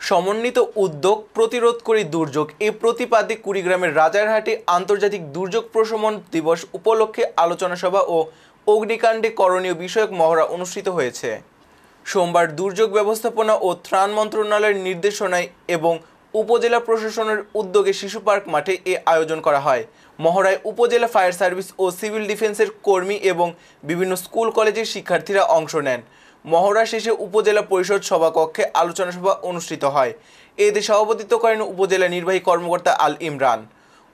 সমন্বিত উদ্যোগ প্রতিরোধ করে দুর্যোগ এই প্রতিপাদ্যে কুড়িগ্রামের রাজারহাটে আন্তর্জাতিক দুর্যোগ প্রশমন দিবস উপলক্ষে আলোচনা সভা ও অগ্নিকাণ্ডে করণীয় বিষয়ক মহড়া অনুষ্ঠিত হয়েছে। সোমবার দুর্যোগ ব্যবস্থাপনা ও ত্রাণ মন্ত্রণালয়ের নির্দেশনায় এবং উপজেলা প্রশাসনের উদ্যোগে শিশু পার্ক মাঠে এ আয়োজন করা হয়। মহড়ায় উপজেলা ফায়ার সার্ভিস ও সিভিল ডিফেন্সের কর্মী এবং বিভিন্ন স্কুল কলেজের শিক্ষার্থীরা অংশ নেন। মহড়া শেষে উপজেলা পরিষদ সভাকক্ষে আলোচনা সভা অনুষ্ঠিত হয়। এতে সভাপতিত্ব করেন উপজেলা নির্বাহী কর্মকর্তা আল ইমরান।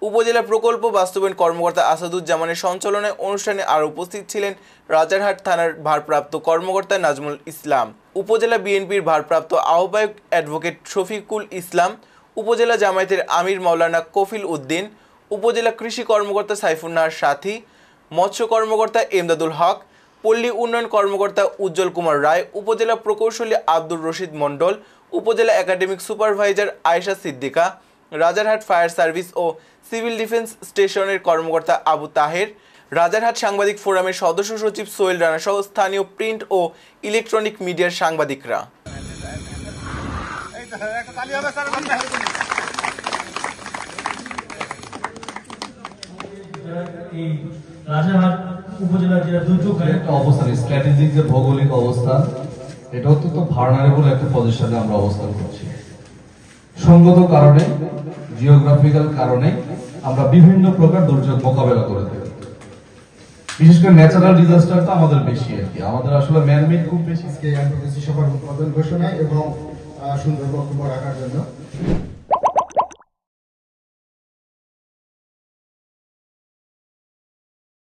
উপজেলা প্রকল্প বাস্তবায়ন কর্মকর্তা আসাদুজ্জামানের সঞ্চালনায় অনুষ্ঠানে আরও উপস্থিত ছিলেন রাজারহাট থানার ভারপ্রাপ্ত কর্মকর্তা নাজমুল ইসলাম, উপজেলা বিএনপির ভারপ্রাপ্ত আহ্বায়ক অ্যাডভোকেট শফিকুল ইসলাম, উপজেলা জামায়াতের আমির মাওলানা কফিল উদ্দিন, উপজেলা কৃষি কর্মকর্তা সাইফুন্নাহার সাথী, মৎস্য কর্মকর্তা এমদাদুল হক, পল্লী উন্নয়ন কর্মকর্তা উজ্জ্বল কুমার রায়, উপজেলা প্রকৌশলী আব্দুর রশিদ মণ্ডল, উপজেলা academic supervisor Ayesha Siddika, Rajarhat fire service ও সিভিল ডিফেন্স স্টেশনের কর্মকর্তা আবু তাহের, রাজারহাট সাংবাদিক ফোরামের সদস্য সচিব সোহেল রানা সহ স্থানীয় প্রিন্ট ও ইলেকট্রনিক মিডিয়ার সাংবাদিকরা। রাজারহাট উপজেলার যে দুর্যোগের একটা অবস্থান, স্ট্র্যাটেজিক যে ভৌগোলিক অবস্থান, এটা অত্যন্ত ভার্নারেবল একটা পজিশনে আমরা অবস্থান করছি। সঙ্গত কারণে, জিওগ্রাফিক্যাল কারণে আমরা বিভিন্ন প্রকার দুর্যোগ মোকাবেলা করে থাকি। বিশেষ করে ন্যাচারাল ডিজাস্টারটা আমাদের বেশি আর কি, আমাদের আসলে ম্যানমেড খুব বেশি। আজকে আন্তর্জাতিক সভার উদ্বোধন ঘোষণা এবং সুন্দর বক্তব্য রাখার জন্য